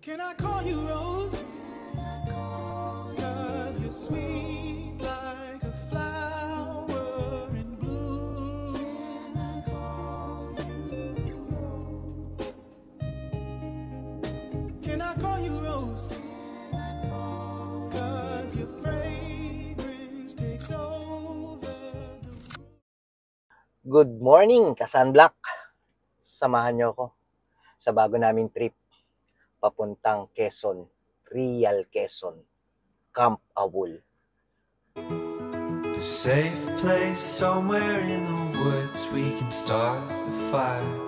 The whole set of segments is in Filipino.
Can I call you Rose? 'Cause you're sweet like a flower in bloom. Can I call you Rose? 'Cause your fragrance takes over the world. Good morning, Ka-Sunblock! Samahan niyo ako sa bago naming trip papuntang Quezon, Real Quezon, Camp Awol. A safe place somewhere in the woods, we can start a fire.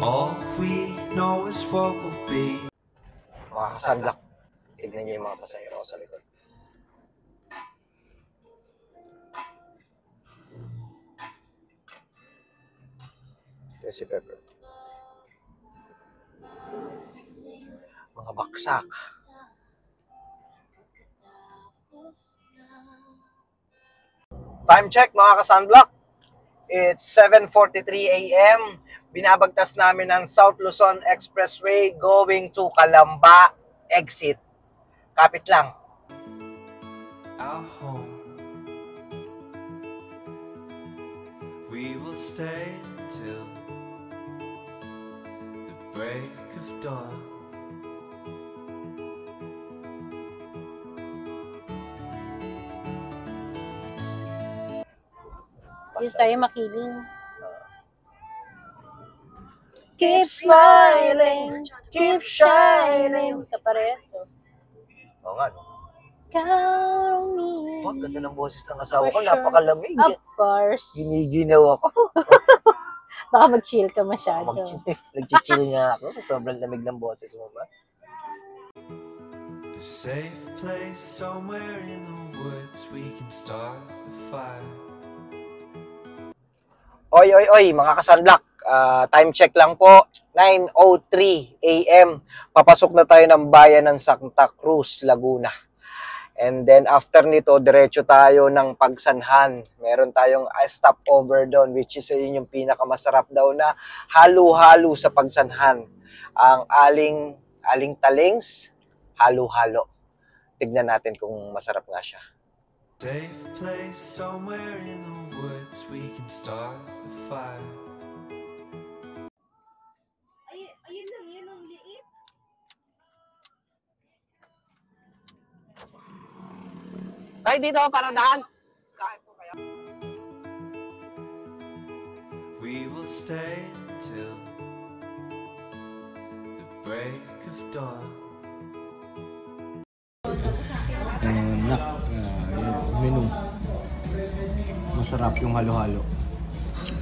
All we know is what will be. Mga Ka-Sunblock, tignan niyo yung mga pasahero sa likod. Si Pepper. Mga baksak. Time check mga Ka-Sunblock. It's 7:43 a.m. Binabagtas namin ang South Luzon Expressway going to Calamba exit. Kapit lang. Our home, we will stay until the break of dawn. Dito tayo makiling. Keep smiling, keep shining. Kapareso. Oo nga, no? Count on me. Oh, ganda ng boses ng asawa ko. For sure. Napakalamig. Of course. Giniginaw ako. Baka mag-chill ka masyado. Nag-chill nga ako sa sobrang lamig ng boses mo ba? A safe place somewhere in the woods, we can start a fire. Oy, mga Ka-Sunblock. Time check lang po. 9:03 a.m. Papasok na tayo ng bayan ng Santa Cruz, Laguna. And then after nito, diretso tayo ng Pagsanhan. Meron tayong stopover doon, which is yun yung pinakamasarap daw na halo-halo sa Pagsanhan. Ang aling talings, halo-halo. Tignan natin kung masarap nga siya. Safe place somewhere in the woods, we can start a fire. Ayun lang, yun ang liit. Ay, dito para daan. Kain po kayo. We will stay until the break of dawn. Menu. Masarap yung halo-halo.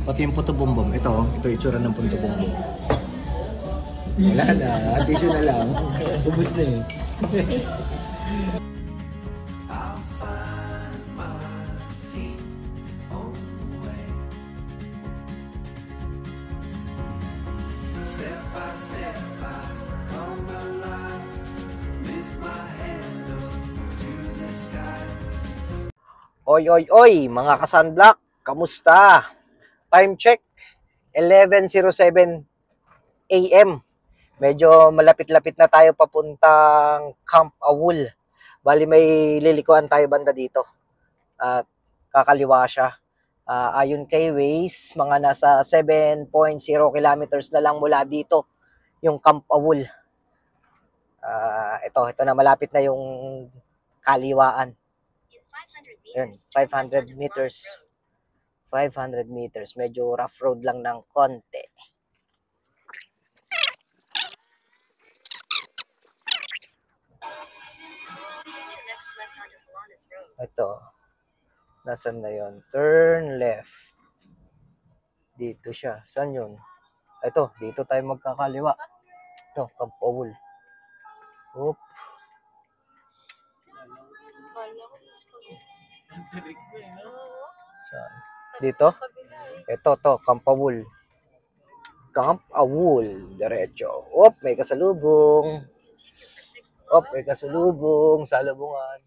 Pati yung puto bumbong. Ito itsura ng puto bumbong. Wala na, tissue na lang. Ubus na eh. I'll find my feet on the way. Step by step I come alive. Lift my hand up to the skies. Oy, mga Ka-Sunblock, kamusta? Time check, 11:07 a.m. Medyo malapit-lapit na tayo papuntang Camp Awol. Bali may lilikuan tayo banda dito. At kakaliwa siya. Ayon kay Waze, mga nasa 7.0 kilometers na lang mula dito yung Camp Awol. Ito na malapit na yung kaliwaan. Yun, 500 meters. 500 meters. Medyo rough road lang ng konti. Ito. Nasaan na yun? Turn left. Dito siya. Saan yun? Ito. Dito tayo magkakaliwa. Ito. Camp Awol. Oop. Saan? Dito? Ito, Camp Awol. Camp Awol. Diretso. Oop, may kasalubong. Salubungan.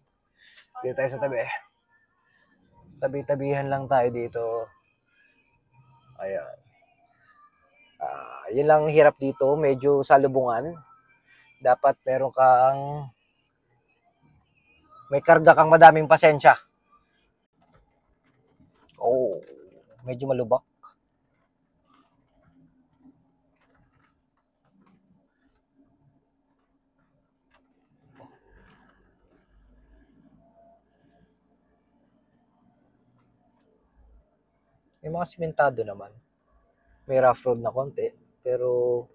Dito tayo sa tabi. Tabi-tabihan lang tayo dito. Ayan. Yun lang hirap dito, medyo salubungan. Dapat meron kang may karga kang madaming pasensya. Oh, medyo malubak. May mga simentado naman. May rough road na konti, pero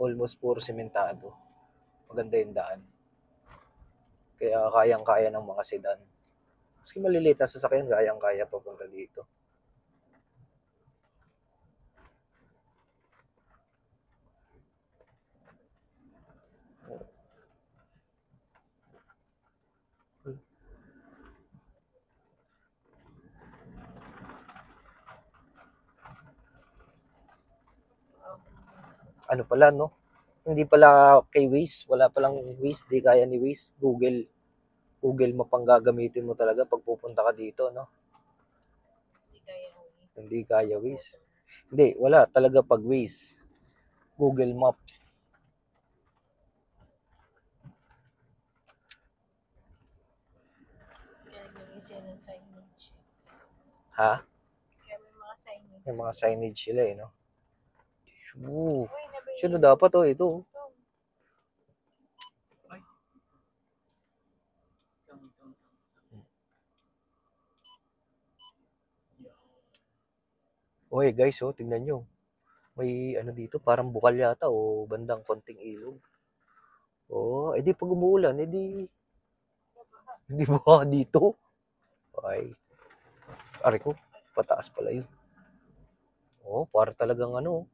almost puro simentado. Maganda yung daan. Kaya kayang-kaya ng mga sedan. Maski maliliit na sasakyan, kayang-kaya papunta dito. Ano pala, no? Hindi pala kay Waze. Wala palang Waze. Di kaya ni Waze. Google Map ang gagamitin mo talaga pag pupunta ka dito, no? Hindi kaya Waze. Hindi, wala talaga pag Waze. Google Map. Kaya naging sila ng signage. Ha? Kaya may mga signage. May mga signage sila, eh, no? Ooh. Uy, nabay. Sino dapat, oh, ito. Oy, guys, oh, tingnan nyo. May ano dito, parang bukal yata o bandang konting ilog. Oh, edi pag umuulan, edi hindi ba dito? Ay, ari ko, pataas pala yun. Oh, para talagang ano.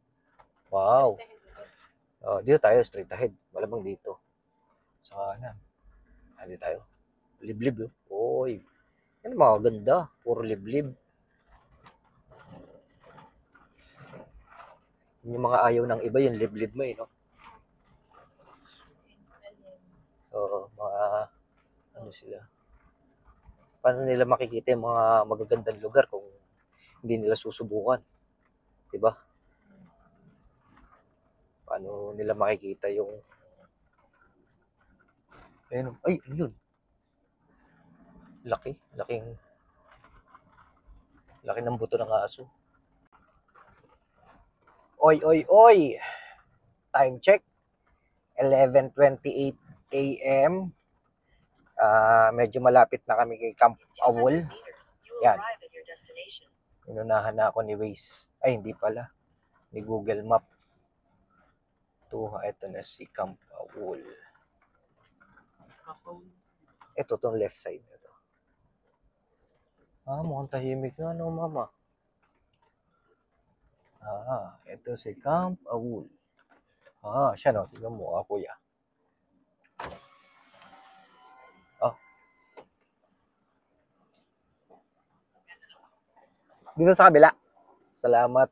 Wow. Oh, dito tayo, straight ahead. Malamang dito. Sa kanan. Dito tayo. Liblib, oh. Oy. Yan mga ganda. Puro liblib. Yung mga ayaw ng iba, yung liblib mo, eh, no? Oo, mga ano sila. Paano nila makikita yung mga magagandang lugar kung hindi nila susubukan? 'Di ba? Paano nila makikita yung ayun, ay, ano yun? Laki ng buto ng aso. Oy, oy, oy! Time check. 11:28 a.m. Medyo malapit na kami kay Camp Awol. Yan. Inunahan na ako ni Waze. Ay, hindi pala. Ni Google Map. Ito na si Camp Awol. Ito, itong left side. Ito. Mukhang tahimik nga, no, mama? Ito si Camp Awol. Siya, no? Tingnan mo, kuya. Dito sa kabila. Salamat.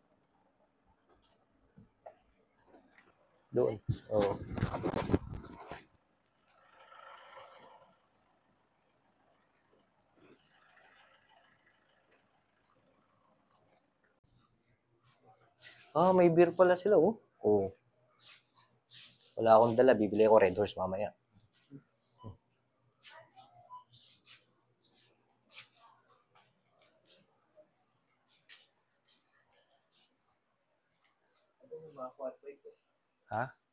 Doon. Oo. May beer pala sila, oh. Oo. Wala akong dala. Bibili ko Red Horse mamaya.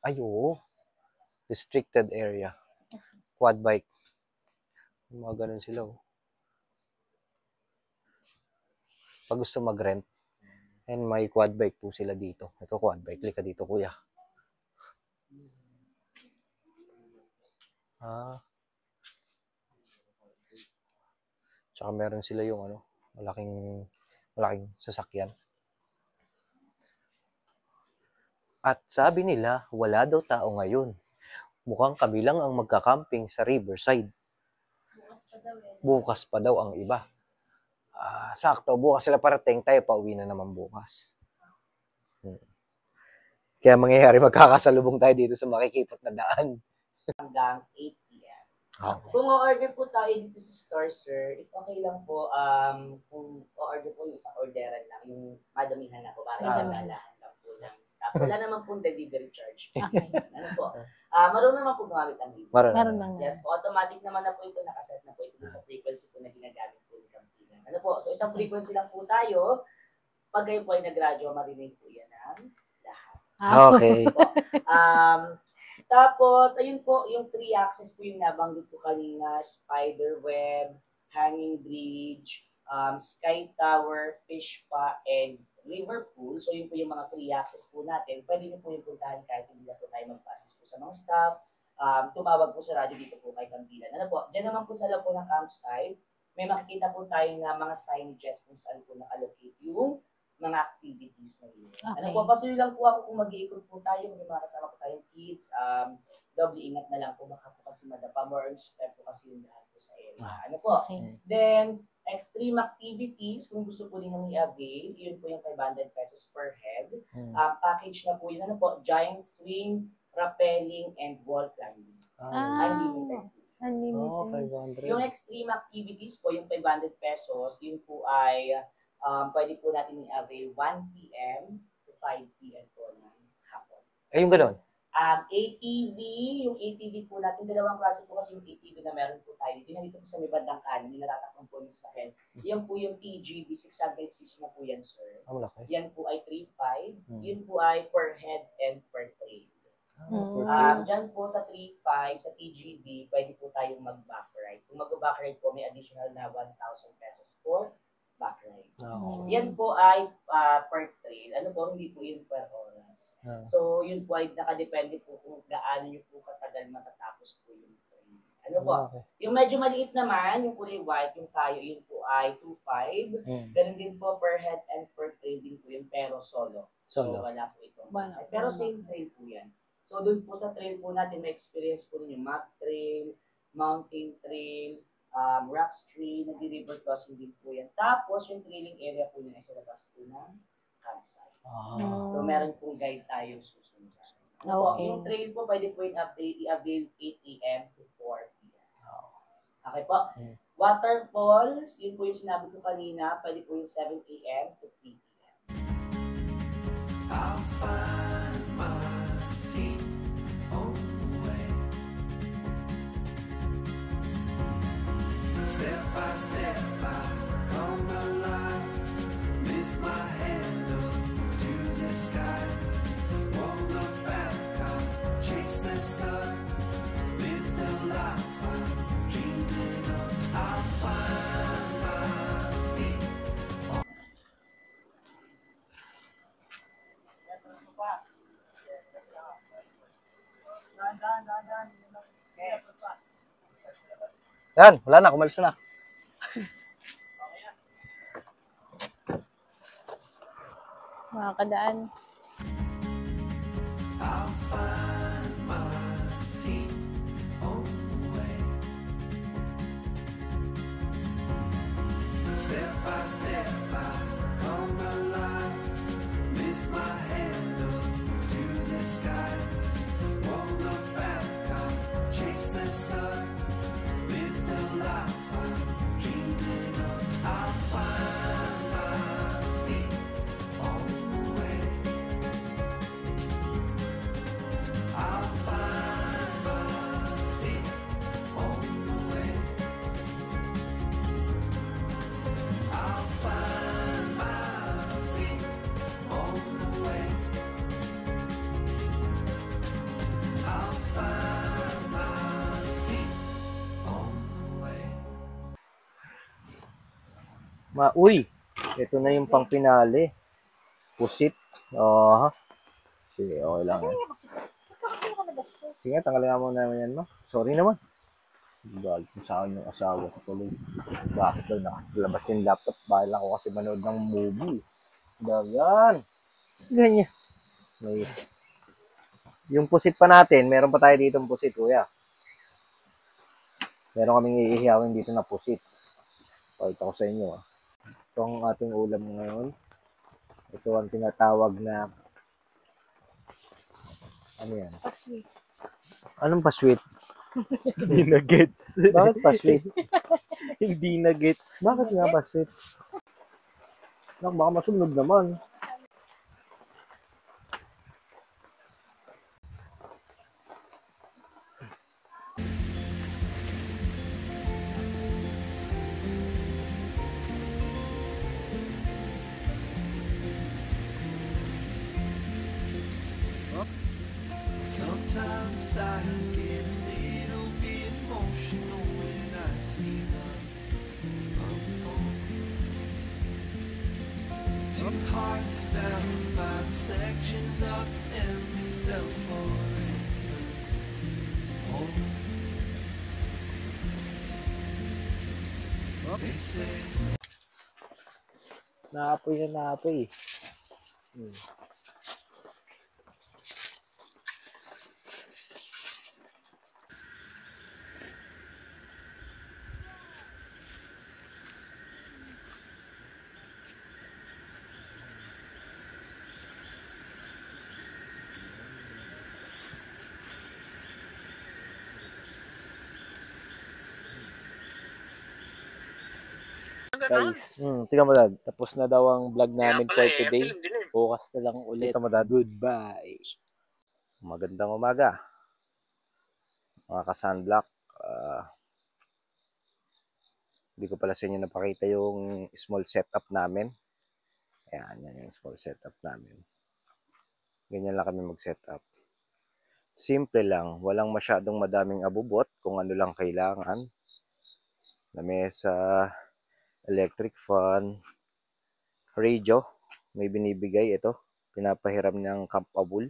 Ay, oo. Restricted area. Quad bike. Mga ganun sila, oh. Pag gusto mag-rent, and may quad bike po sila dito. Ito quad bike. Lika dito, kuya. Tsaka meron sila yung ano, malaking sasakyan. At sabi nila, wala daw tao ngayon. Mukhang kami lang ang magka-camping sa Riverside. Bukas pa daw ang iba. Sakto, bukas sila parating, tayo pauwi na naman bukas. Kaya mangyayari, magkakasalubong tayo dito sa makikipot na daan. Hanggang 8 p.m. Kung o-order po tayo dito sa store, sir, if okay lang po, kung o-order po yung isang orderan lang, yung madamihan na po, para sa Madamihan. malahan lang po ng staff. stop. Wala naman pong delivery charge. Ano po? Marunong naman po gumamit ang libre. Meron lang. Yes po, automatic naman na po ito, nakaset na po ito sa frequency po na ginagamit po ni Campina. Ano po? So isang frequency lang po tayo. Pag kayo po ay nag-radyo, marinig po yan ang lahat. Okay. Po. Tapos, ayun po, yung 3 axis po yung nabanggit ko kanina, spider web, hanging bridge, sky tower, fish pa, and river pool. So, yun po yung mga 3 axis po natin. Pwede nyo po yung puntahan kahit hindi na po tayo mag-assist po sa mga staff. Tumawag po sa radyo dito po kay Campilan. Ano po, dyan naman po sa loob po ng campsite, may makikita po tayo na mga signages kung saan po na-allocate yung mga activities na yun. Ano po, pasuloy lang po ako kung mag-iikot po tayo, may mga kasama po tayong kids, double ingat na lang po, baka po kasi madapa, more on step po kasi yung lahat po sa area. Ano po? Then, extreme activities, kung gusto po ninyong i-avail, yun po yung 500 pesos per head. Package na po yun, ano po, giant swing, rappelling, and wall climbing. Unlimited. Unlimited. Yung extreme activities po, yung 500 pesos, yun po ay pwede po natin i-avail 1 p.m. to 5 p.m. po ng hapon. Yung ganun. ATV, yung ATV po natin, dalawang klase po kasi yung ATV na meron po tayo. Dito nandito po sa may bandang kanin, nilatatakpan po yung sasakyan. Yan po yung TGV, 600cc na po yan, sir. Yan po ay 3.5. Yun po ay per head and per trail. Diyan po sa 3.5, sa TGV, pwede po tayong mag-back ride. Kung mag-back ride po, may additional na 1,000 pesos for back ride. Yan po ay per trail. Ano po, hindi po yun per oras. So, yun po ay nakadepende po kung gaano nyo po katagal matatapos po yung trail. Ano po? Yung medyo maliit naman, yung kulay white, yung tayo, yun po ay 2.5. Ganun din po per head and per trail din po yun, pero solo. So, wala po ito. Pero same trail po yan. So, doon po sa trail po natin, may experience po ninyo map trail, mountain trail, rocks trail, nag-river crossing din po yan. Tapos, yung trailing area po niya ay sa labas po ng campsite. So, meron pong guide tayo susunod. Yung trail po, pwede po yung i-avail 8 a.m. to 4 p.m. Okay po? Waterfalls, yun po yung sinabi ko kanina, pwede po yung 7 a.m. to 3 p.m. I'll find my feet on the way. Step by step, I come alive. Lift my hand up to the skies. Won't look back, I'll chase the sun. Live the life I'm dreaming of. I'll find my feet. Yan, wala na, kumalis na. Makakadaan. I'll find my feet on the way. Step by step, I come alive. Lift my hand up to the skies. Won't look back, I'll chase the sun. Live the life I'm dreaming of. I'll find my feet on the way. I'll find my feet on the way. I'll find my feet on the way. I'll find my feet on the way. Uy, ito na yung pang pinali. Pusit. Sige, okay lang. Sige, tanggalin nga muna yan, no? Sorry naman. Galit mo sa akin yung asawa ko tuloy. Bakit daw nakasalabas yung laptop? Bahal ako kasi manood ng movie. Dagan. Ganyan. May... Yung pusit pa natin, meron pa tayo dito ng pusit, kuya. Meron kaming iihiyawin dito na pusit. Pakita ko sa inyo, Ito ang ating ulam ngayon. Ito ang tinatawag na... Ano yan? Pasweet. Anong pasweet? Hindi na gets. Bakit pasweet? Hindi na gets. Bakit nga pasweet? Baka masunog naman. inside and get a little bit emotional when I see them unfold. Two hearts bound by reflections of memories they'll forever hold. They say Naapoy na naapoy. Guys, tingnan mo dad. Tapos na daw ang vlog namin for today. Bukas na lang ulit. Tingnan mo dad. Goodbye. Magandang umaga. Mga ka-sunblock. Hindi ko pala sa inyo napakita yung small setup namin. Ayan, yan yung small setup namin. Ganyan lang kami mag-setup. Simple lang. Walang masyadong madaming abubot kung ano lang kailangan. Lamesa, electric fan, radio. May binibigay ito. Pinapahiram ng Camp Abul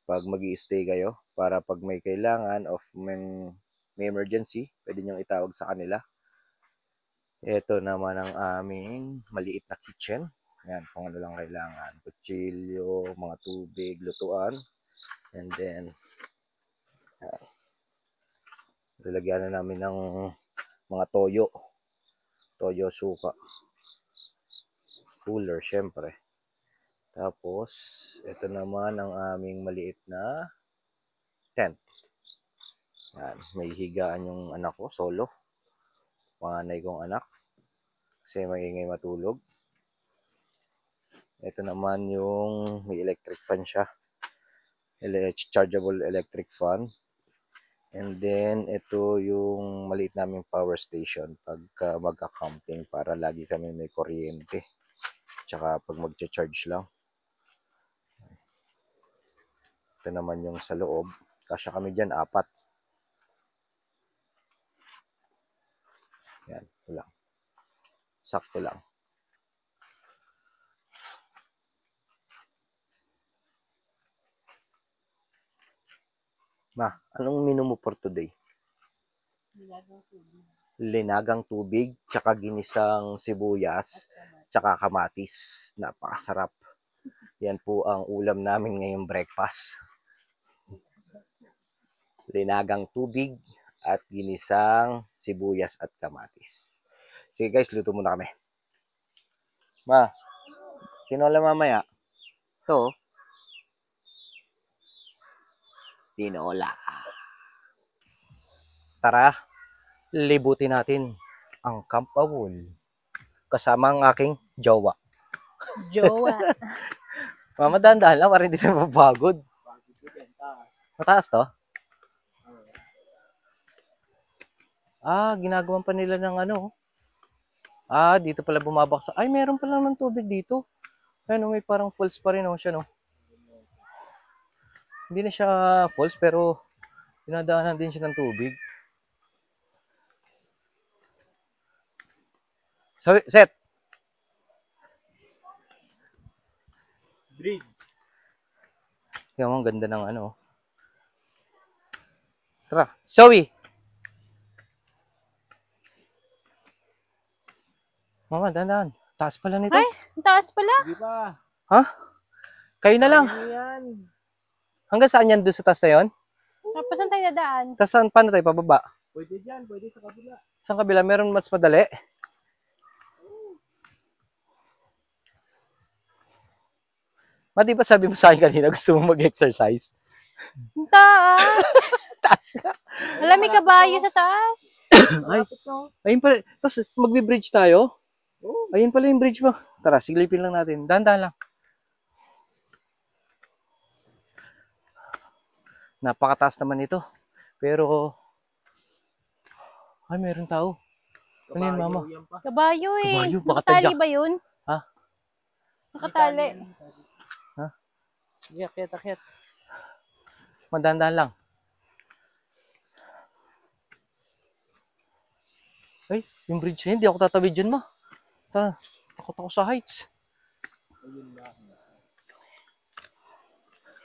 pag mag-i-stay kayo para pag may kailangan of may emergency, pwede nyo itawag sa kanila. Ito naman ang aming maliit na kitchen. Ayan, kung ano lang kailangan. Kutsilyo, mga tubig, lutuan. And then, lalagyan na namin ng mga toyo. Toyo, suka. Cooler, syempre. Tapos, ito naman ang aming maliit na tent. Yan, may higaan yung anak ko, solo. Panganay kong anak. Kasi maingay matulog. Ito naman yung may electric fan siya. Chargeable electric fan. And then, ito yung maliit naming power station pagka magka-camping para lagi kami may kuryente. Tsaka pag magcha-charge lang. Ito naman yung sa loob. Kasya kami dyan, 4. Yan, ito lang. Sakto lang. Ma, anong menu mo for today? Linagang tubig, tsaka ginisang sibuyas, tsaka kamatis. Napakasarap. Yan po ang ulam namin ngayong breakfast. Linagang tubig at ginisang sibuyas at kamatis. Sige guys, luto muna kami. Ma, tinola mamaya. Ito. Tinola. Tara, libutin natin ang Camp Abul kasama ang aking jowa. Jowa. Mama, dahan-dahan lang para hindi tayo mapagod. Mataas to? Ginagawan pa nila ng ano. Dito pala bumabaksak. Ay, meron pala ng tubig dito. Ayun, may parang falls pa rin siya, no? Hindi na siya falls, pero dinadaanan din siya ng tubig. So, set. Bridge. Tingnan mo, ang ganda ng ano. Tara, Zoe! Mama, dahan-dahan. Taas pala nito. Ay, ang taas pala. Hindi pa. Ha? Kayo na lang. Ano yan? Hanggang saan yan doon sa taas na yun? Tapos saan tayo dadaan? Tapos saan, paano tayo pababa? Pwede dyan. Pwede sa kabila. Saan kabila? Meron mas madali? Ma, di ba sabi mo sa akin kanina gusto mo mag-exercise? Ang taas. Taas na. Alam, may kabayo sa taas. Ay, ayun pala. Tapos magbe-bridge tayo? Ayun pala yung bridge mo. Tara, siglipin lang natin. Dahan-dahan lang. Napakataas naman ito. Pero, ay, meron tao. Ano yan, mama? Yan pa. Kabayo eh. Kabayo, baka Nakatali tadyak. ba yun? Ha? Nakatali. Akyat, akyat. Dahan-dahan lang. Ay, yung bridge na yun, di ako tatawid dyan, ma. Takot ako sa heights.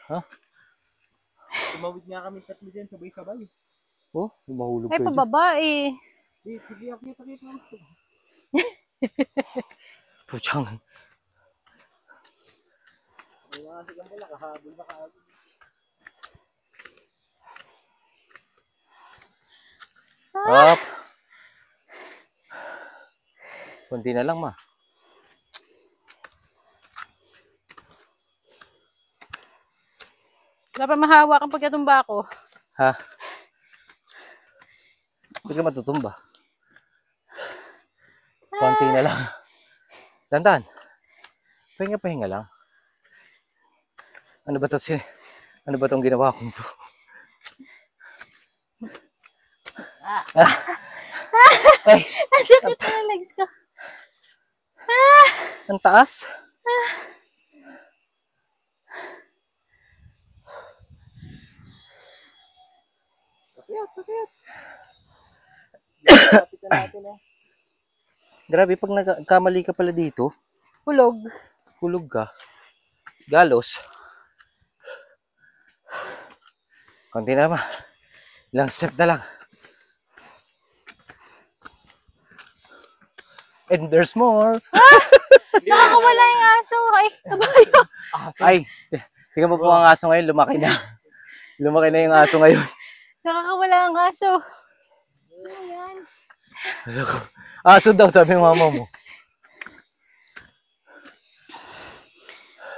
Ha? Tumawid nga kami tatlo dyan, sabay-sabay. Oh, yung mahulog Ay, kayo dyan. pababa eh. Sige, akit. Puchang. May mga sigang pala, kahabol na kahabol. Up. Kunti na lang, ma. Dapat mahawakan pagkatumba ko. Ha? Hindi ka matutumba. Konti na lang. Dandan. Pahinga lang. Ano ba tong ginawa kong to? Ay, Ang sakit na ng legs ko. ang taas. Grabe, pag nagkamali ka pala dito, Hulog. hulog ka. Galos. Konti na naman. Ilang step na lang. And there's more. Nakakawala yung aso. Ay, kabayo. Ay, tingnan mo po ang aso ngayon, lumaki na. Lumaki na yung aso ngayon. Nakakawala ang aso. Ayan. Aso daw, sabi ng mama mo.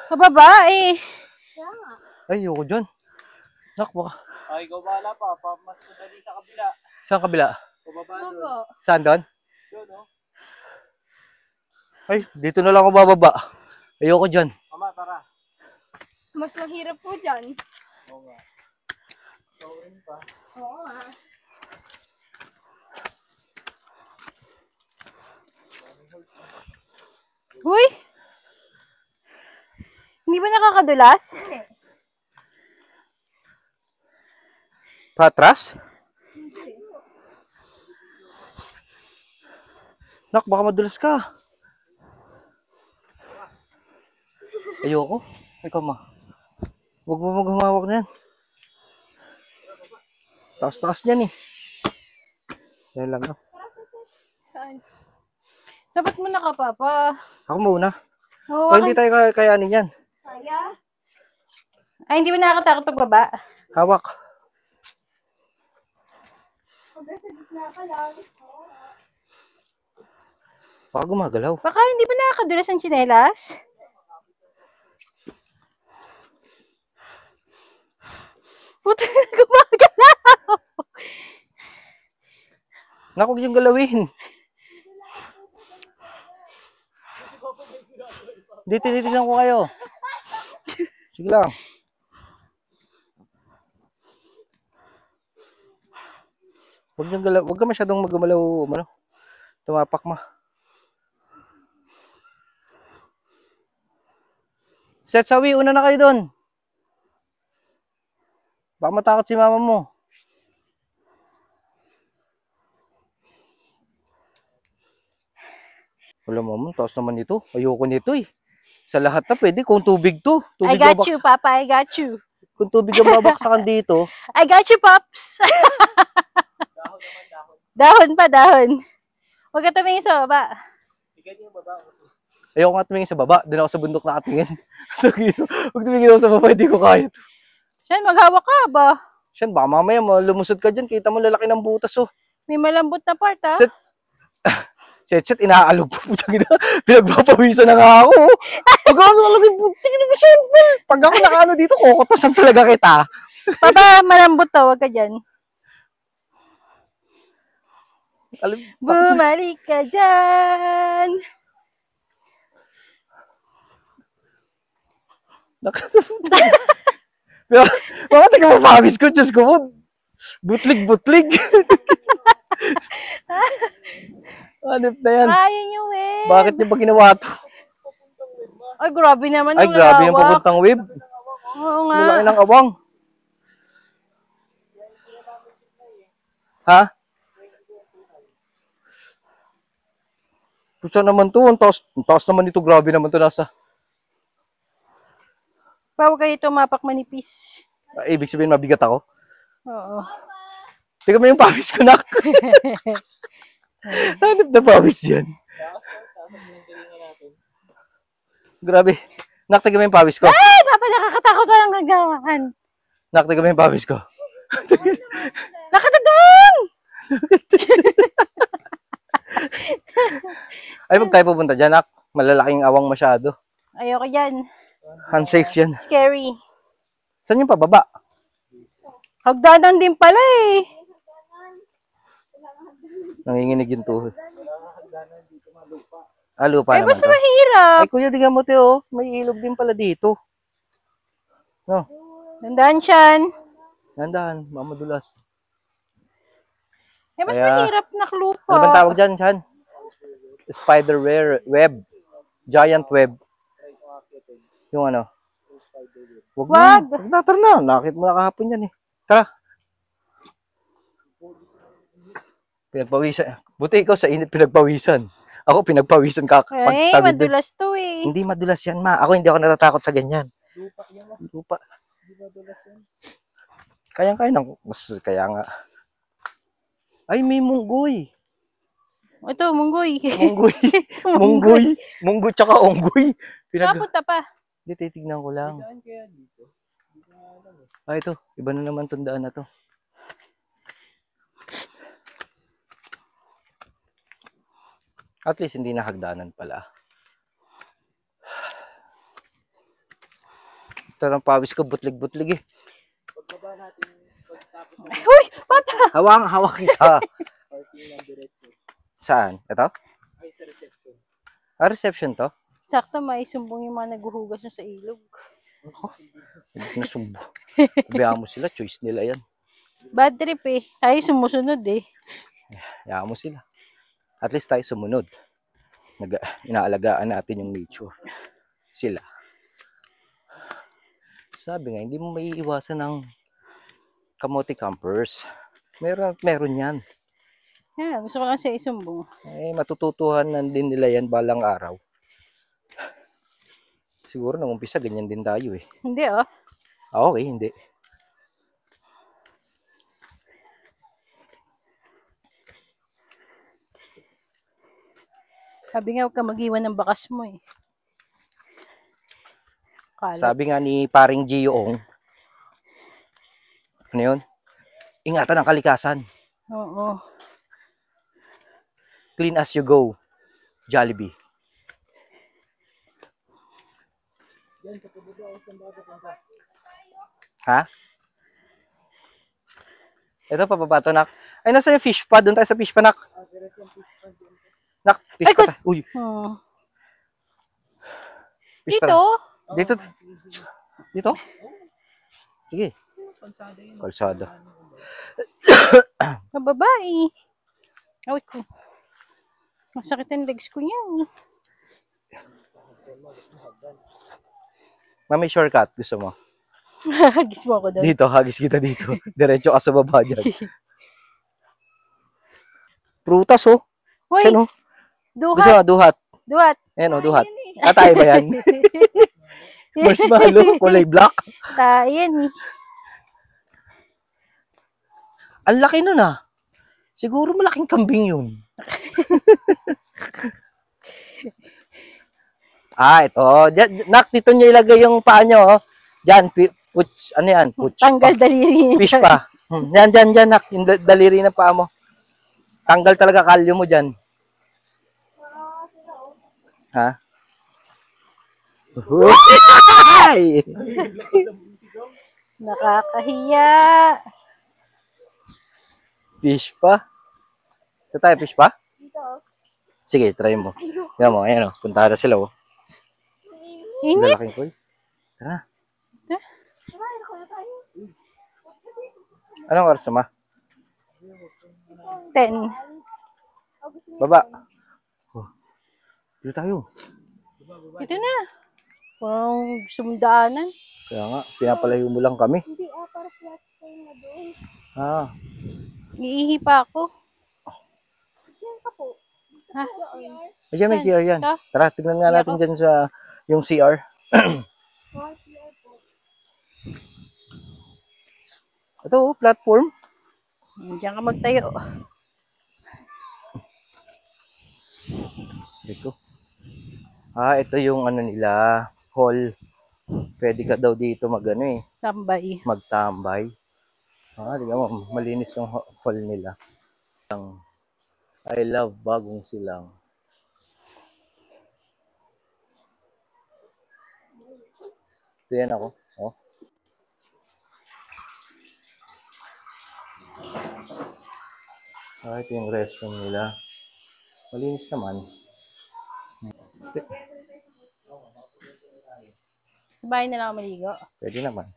Pababa eh. Ay, ayoko dyan. Nak, baka. Ay, ikaw bahala pa. Mas madali sa kabila. Saan kabila? Pababa doon. Opo. Saan doon? Doon, no? Ay, dito na lang ako bababa. Ayoko dyan. Mama, tara. Mas mahirap po dyan. Oo nga. Tawin pa. Oo nga. Uy! Hindi ba nakakadulas? Patras? Nak, baka madulas ka. Ayoko. Ikaw, ma. Huwag mo maghumawak na yan. Taas-taas niyan eh. Yan lang. No? Saan? Dapat mo na ka, Papa. Ako muna. Oo, O hindi tayo kayanin yan. Ay, hindi ba nakakatakot pagbaba? Hawak. Baka gumagalaw. Baka hindi ba nakakadulas ang tsinelas? Puta na gumagalaw! Naku, huwag yung galawin. Dito, tinitignan ko kayo. Sige lang. Huwag ka masyadong magumalaw, tumapak ma. Set sawi, una na kayo doon. Baka matakot si mama mo. Wala mo, taas naman ito. Ayoko nito eh. Sa lahat na pwede, kung tubig to. I Tubig got you, Papa. I got you. Kung tubig ang babaksakan dito, I got you, Pops. Dahon pa, dahon. Huwag ka tumingin sa baba. ayoko nga tumingin sa baba. Doon ako sa bundok nakatingin. So, huwag tumingin ako sa baba, hindi ko kaya. Siyan, maghawak ka ba? Siyan, baka mamaya lumusod ka dyan. Kita mo lalaki ng butas oh. May malambot na part, ha? Set, inaalog po. Pinagpapawisan na nga ako. Pag ako nalagay, pag ako nakaano dito, kukutosan talaga kita. Papa, malambot to. Huwag ka dyan. Bumalik ka dyan. Bakit ka mapawis ko? Diyos ko mo. Butlig. Hanip na yan. Kaya nyo, eh. Bakit niyo ba ginawa to? Ay, grabe naman. Ay, grabe yung papuntang wave. Oo nga. Malaki ng awang. Ha? Pusa naman to. Ang taas naman ito. Grabe naman to nasa. Bawag kayo tumapak manipis. Ibig sabihin mabigat ako. Oo. Tingnan mo yung pawis ko, nak. Hanap na pawis yan. Grabe. Nak, tingnan mo yung pawis ko. Ay, papa, nakakatakot walang gagawakan. Nak, tingnan mo yung pawis ko. Nakatadang! Ay, huwag tayo pupunta dyan, nak. Malalaking awang masyado. Ayoko yan. Unsafe yan. Scary. Saan yung pababa? Hagdanan din pala eh. Nanginginig yung tuhod. Ah, lupa Ay, naman basta to. mahirap. Ay, kuya, tingnan mo, Teo. May ilog din pala dito. No, Tandaan siyan. nandahan. Mamadulas. Eh, mas Kaya- mahirap na lupa. Ano bang tawag dyan, Chan? Spider web. Giant web. Yung ano? Wag Wag. na. Tara na. Nakit mo na kahapon yan eh. Tara. Pinagpawisan. Buti ikaw sa init pinagpawisan. Ako pinagpawisan ka. Ay, pagtawid doon. madulas to eh. Hindi madulas yan, ma. Ako hindi ako natatakot sa ganyan. Lupa. Kaya nang mas kaya nga. Ay, may munggoy. Ito, munggoy. Munggoy. Munggoy. Munggoy tsaka unggoy. Napunta pa. Hindi, titignan ko lang. Ah, ito. Iba na naman itong daan na to. At least hindi nahagdanan pala. Ito ng pawis ko, butlig-butlig eh. Uy, bata. Hawak kita. Saan? Ito? Ah, reception to? Sakto, may sumbong yung mga naguhugas nyo sa ilog. Nasumbo. Bayaan mo sila, choice nila yan. Bad trip eh. Tayo sumusunod eh. Hayaan mo sila. At least tayo sumunod. Inaalagaan natin yung nature. Sila. Sabi nga, hindi mo maiiwasan ng kamote campers. Meron yan. Yeah, gusto ko lang siya isumbong. Eh, matututuhanan din nila yan balang araw. Siguro nung umpisa, ganyan din tayo eh. Hindi oh. Ah, okay, hindi. Sabi nga, huwag ka mag-iwan ng bakas mo eh. Kala. Sabi nga ni paring Gioong, ano yun? Ingatan ang kalikasan. Oo. Clean as you go. Jollibee. Ha? Ito, pababa to, nak. Ay, nasa yung fish pad. Doon tayo sa fish pad, nak. Nak, fish Ay, pad. Uy, Oh. fish Dito? pad. Dito. Dito? Sige. Kalsada. Mababae. Awit ko. Masakit ang legs ko niyan. May shortcut. Gusto mo? Hagis mo ako doon. Dito, hagis kita dito. Diretso ka sa baba dyan. Prutas, oh. Hoy, Yan, oh. Gusto duhat. mo, duhat. Duhat. Ayan, oh, duhat. Tatay ba yan? Marshmallow, kulay black. Tayan eh. Ang laki nun, ah. Siguro malaking kambing yun. Ah, ito. Diyan, nak, dito nyo ilagay yung paa nyo, oh. Diyan, puts, ano yan? Puts. Tanggal daliri. Fish pa. Diyan, nak. Yung daliri ng paa mo. Tanggal talaga kalyo mo dyan. Ha? Ay! Nakakahiya. Fish pa? Sa tayo, fish pa? Sige, try mo. Tingnan mo, ayan o. Punta na sila, oh. Init. Lalaking koy. Tara. Anong oras na, ma? 10. Baba. Oh. Dito tayo. Ito na. Parang gusto mong daanan. Kaya nga, pinapalayo mo lang kami. Hindi para flat kayo na doon. Ah, Iihi pa ako. Ha? Ayan, may Saan? CR yan. Ito? Tara, tignan nga natin Ako? dyan sa yung CR. Ito, platform. Diyan ka magtayo. Dito. Ito yung ano nila, hall. Pwede ka daw dito Tambay. magtambay. Tingnan mo, malinis yung hall nila. I love Bagong Silang. Ito yan ako. Oh. Ito yung restroom nila. Malinis naman. Sa bahay na lang ako maligo. Pwede naman.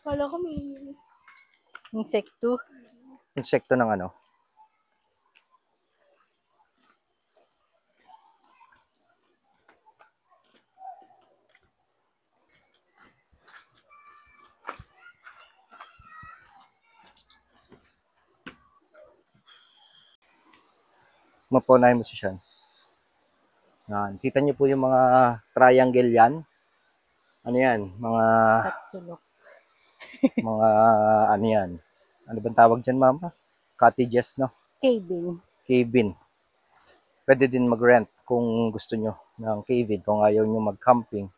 Wala ko may insekto. Insekto ng ano? Mapunahin mo si Sean. Yan. Kita niyo po yung mga triangle yan. Ano yan? Tatsulok. Mga ano yan? Ano bang tawag dyan, mama? Cottages, no? Cabin. Cabin. Pwede din mag-rent kung gusto nyo ng cabin, kung ayaw nyo mag-camping.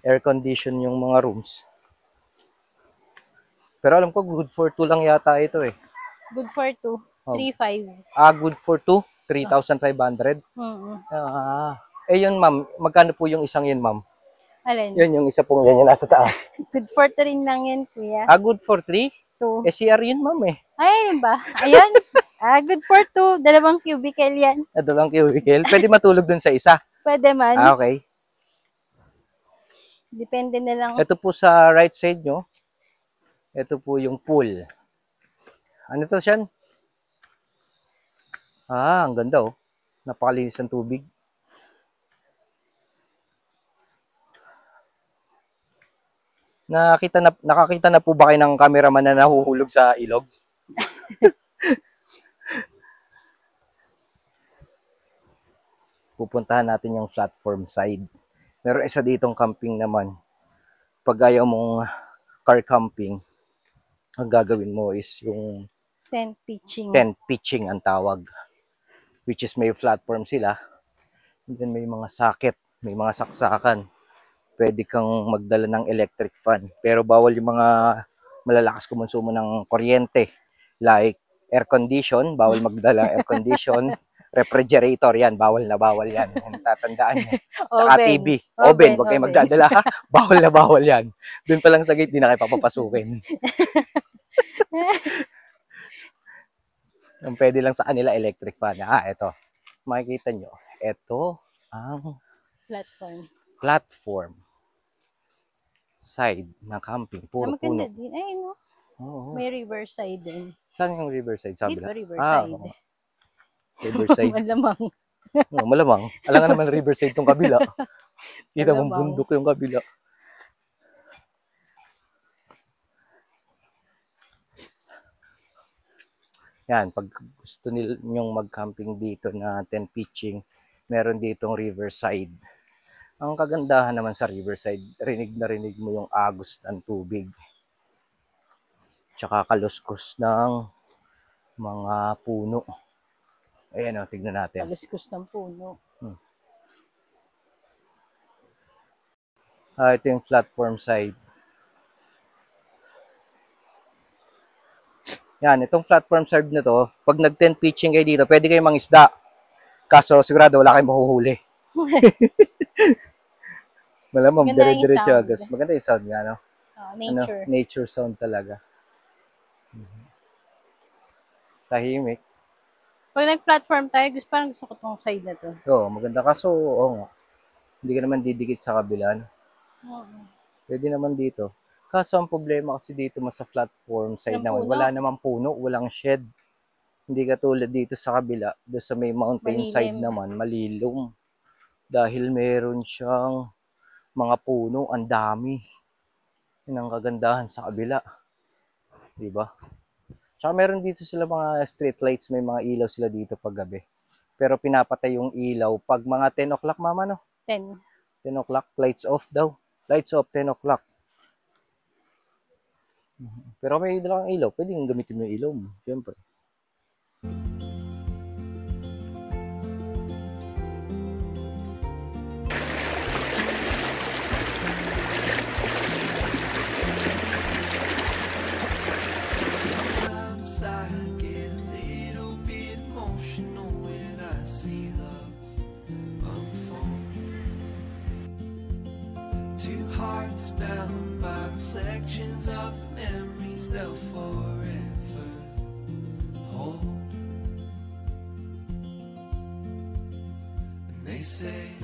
Air condition yung mga rooms. Pero alam ko, good for 2 lang yata ito eh. Good for 2. Oh. 3,500. Good for 2? 3,500? Yun, ma'am. Magkano po yung isang yun, ma'am? Alin? Yun, yung isa pong yan, yung nasa taas. Good for 2 rin lang yan, kuya. Good for 3? 2. CR yun, ma'am eh. Ayun ba? Ayun. Good for 2. 2 cubicle yan. Ito lang cubicle. Pwede matulog dun sa isa. Pwede man. Okay. Depende na lang. Ito po sa right side nyo. Ito po yung pool. Ano to, Sean? Ang ganda oh. Napakalinis ng tubig. Nakakita na po ba kayo ng cameraman na nahuhulog sa ilog? Pupuntahan natin yung platform side. Meron isa ditong camping naman. Pag ayaw mong car camping, ang gagawin mo is yung Tent pitching. Tent pitching ang tawag. Which is may platform sila. And then may mga socket, may mga saksakan. Pwede kang magdala ng electric fan. Pero bawal yung mga malalakas kumonsumo ng kuryente. Like air condition, bawal magdala air condition. Refrigerator yan, bawal na bawal yan. Tatandaan nyo. Tsaka TV. Oven, wag kayo magdadala. Bawal na bawal yan. Doon pa lang sa gate, di na kayo papapasukin. Ang pwede lang sa kanila electric fan. Ito. Makikita nyo. Ito ang platform side ng camping. Puro puno. Maganda din. Ay, no? Oo. May riverside din. Saan yung riverside? Sabi Dito, lang. riverside. Riverside. Malamang. Malamang. Alam nga naman riverside tong kabila. Kita mong bundok yung kabila. Yan, pag gusto ninyong mag-camping dito na tent pitching, meron ditong riverside. Ang kagandahan naman sa riverside, rinig na rinig mo yung agos ng tubig. Tsaka kaluskos ng mga puno. Ayan o, tignan natin. Kaluskos ng puno. Ito yung platform side. Yan, itong platform side na to, pag nag-tent pitching kayo dito, pwede kayo mangisda. Kaso sigurado wala kayong mahuhuli. Malamang dire-diretso agos. Maganda yung sound nga, no? Nature. Nature sound talaga. Tahimik. Pag nag-platform tayo, parang gusto ko tong side na to. Oo, maganda. Kaso, nga. Hindi ka naman didikit sa kabila. No? Pwede naman dito. Kaso ang problema kasi dito mas sa platform side naman. Wala namang puno, walang shed. Hindi katulad dito sa kabila. Doon sa may mountain side naman, malilom. Dahil meron siyang mga puno, ang dami. Yun ang kagandahan sa kabila. Diba? Tsaka meron dito sila mga street lights, may mga ilaw sila dito pag gabi. Pero pinapatay yung ilaw pag mga 10 o'clock, mama, no? 10. 10 o'clock, lights off daw. Lights off, 10 o'clock. Pero may dalang ilaw, pwede yung gamitin mo yung ilaw mo, siyempre. Sometimes I get a little bit emotional when I see love unfold. Two hearts bound by reflections of the memories they'll forever hold. And they say